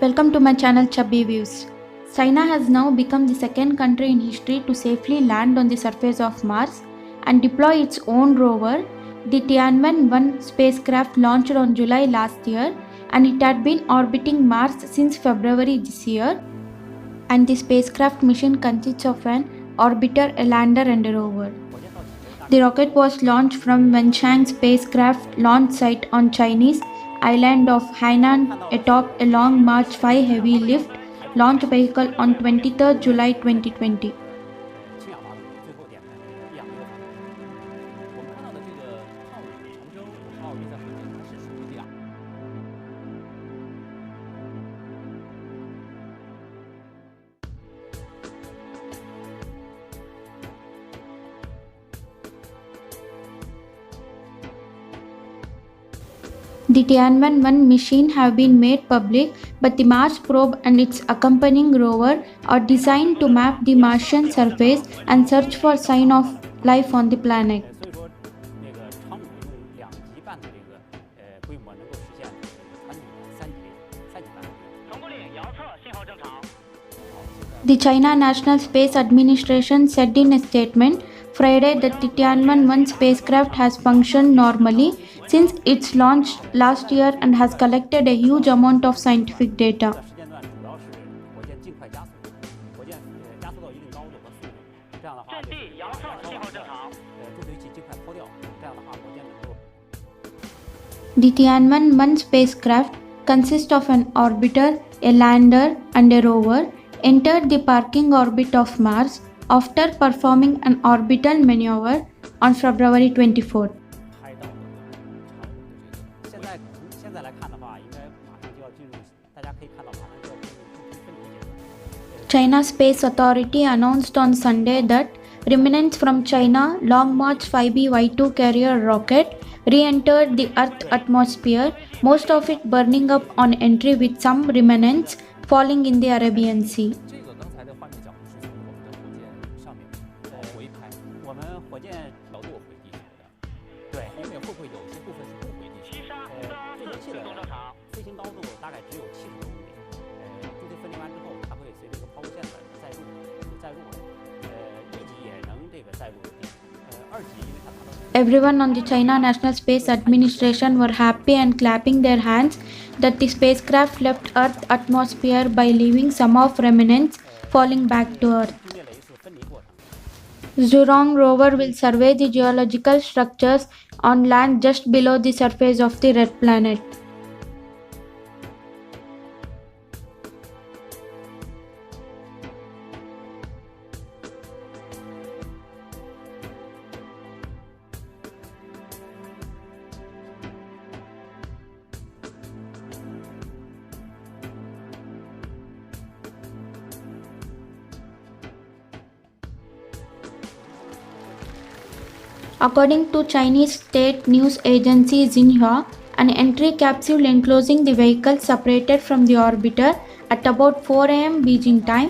Welcome to my channel Chubby Views. China has now become the second country in history to safely land on the surface of Mars and deploy its own rover. The Tianwen-1 spacecraft launched on July last year and it had been orbiting Mars since February this year. And the spacecraft mission consists of an orbiter, a lander and a rover. The rocket was launched from Wenchang spacecraft launch site on Chinese island of Hainan atop a Long March 5 heavy lift launch vehicle on 23 July 2020. The Tianwen-1 mission have been made public, but the Mars probe and its accompanying rover are designed to map the Martian surface and search for sign of life on the planet. The China National Space Administration said in a statement Friday that the Tianwen-1 spacecraft has functioned normally since its launch last year and has collected a huge amount of scientific data. The Tianwen-1 spacecraft consists of an orbiter, a lander, and a rover, entered the parking orbit of Mars after performing an orbital maneuver on February 24. China Space Authority announced on Sunday that remnants from China Long March 5B Y2 carrier rocket re-entered the Earth atmosphere, most of it burning up on entry with some remnants falling in the Arabian Sea. Everyone on the China National Space Administration were happy and clapping their hands that the spacecraft left Earth atmosphere by leaving some of remnants falling back to Earth. Zhurong rover will survey the geological structures on land just below the surface of the red planet. According to Chinese state news agency Xinhua, an entry capsule enclosing the vehicle separated from the orbiter at about 4 am Beijing time,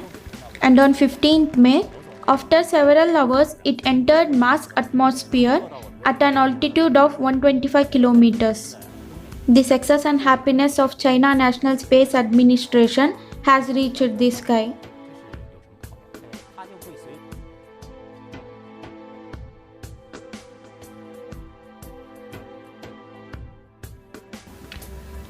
and on 15th May, after several hours, it entered Mars atmosphere at an altitude of 125 kilometers. The success and happiness of China National Space Administration has reached the sky.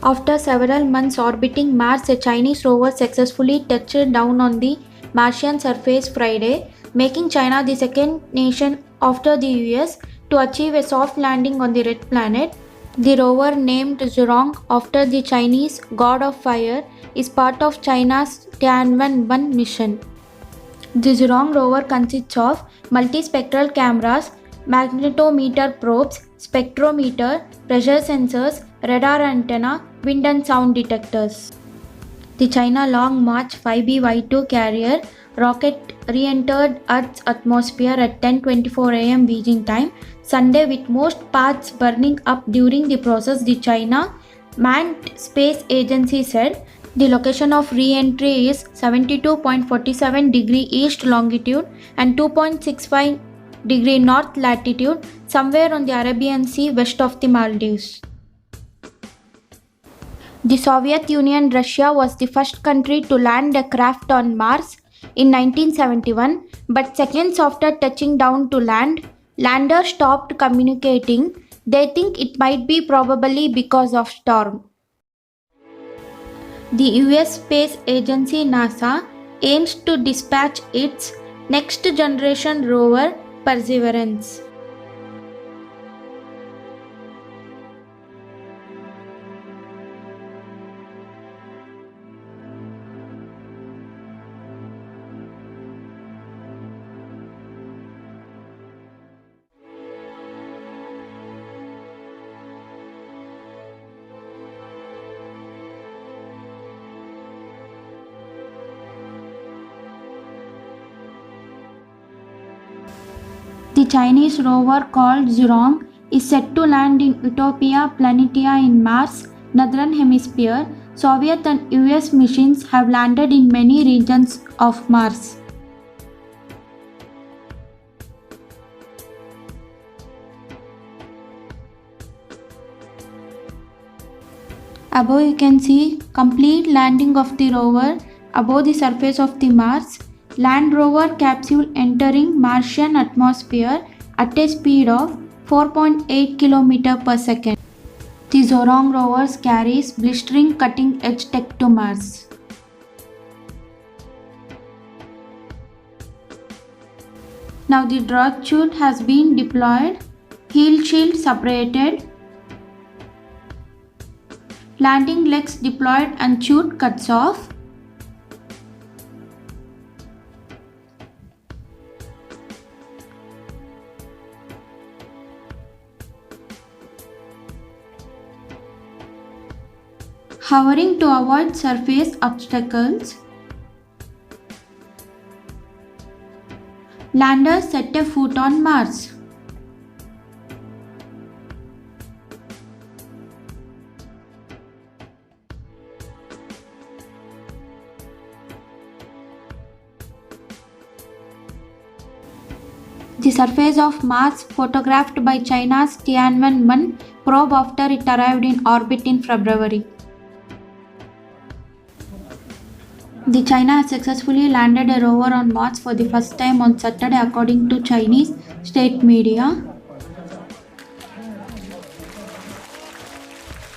After several months orbiting Mars, a Chinese rover successfully touched down on the Martian surface Friday, making China the second nation after the US to achieve a soft landing on the red planet. The rover, named Zhurong after the Chinese god of fire, is part of China's Tianwen-1 mission. The Zhurong rover consists of multispectral cameras, magnetometer probes, spectrometer, pressure sensors, radar antenna, wind and sound detectors. The China Long March 5B Y2 carrier rocket re-entered Earth's atmosphere at 10:24 am Beijing time Sunday, with most parts burning up during the process, the China Manned Space Agency said. The location of re-entry is 72.47 degree east longitude and 2.65 degree north latitude, somewhere on the Arabian Sea west of the Maldives. The Soviet Union Russia was the first country to land a craft on Mars in 1971, but seconds after touching down to land, lander stopped communicating. They think it might be probably because of storm. The US Space Agency NASA aims to dispatch its next generation rover Perseverance. The Chinese rover called Zhurong is set to land in Utopia Planitia in Mars, Northern Hemisphere. Soviet and US missions have landed in many regions of Mars. Above you can see complete landing of the rover above the surface of the Mars. Land rover capsule entering Martian atmosphere at a speed of 4.8 km per second. The Zhurong rover carries blistering cutting-edge tech to Mars. Now the drogue chute has been deployed, heel shield separated, landing legs deployed and chute cuts off. Hovering to avoid surface obstacles. Lander set a foot on Mars. The surface of Mars photographed by China's Tianwen-1 probe after it arrived in orbit in February. The China has successfully landed a rover on Mars for the first time on Saturday according to Chinese state media.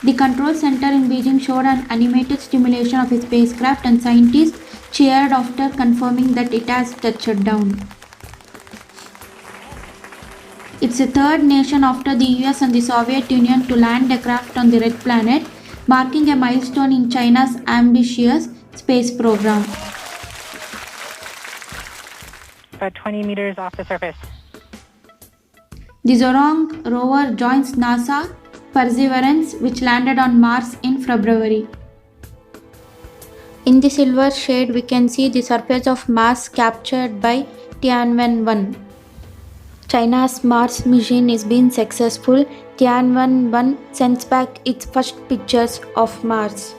The control center in Beijing showed an animated simulation of a spacecraft and scientists cheered after confirming that it has touched down. It's the third nation after the US and the Soviet Union to land a craft on the Red Planet, marking a milestone in China's ambitious space program. About 20 meters off the surface. The Zhurong rover joins NASA Perseverance, which landed on Mars in February. In the silver shade, we can see the surface of Mars captured by Tianwen-1. China's Mars mission is being successful. Tianwen-1 sends back its first pictures of Mars.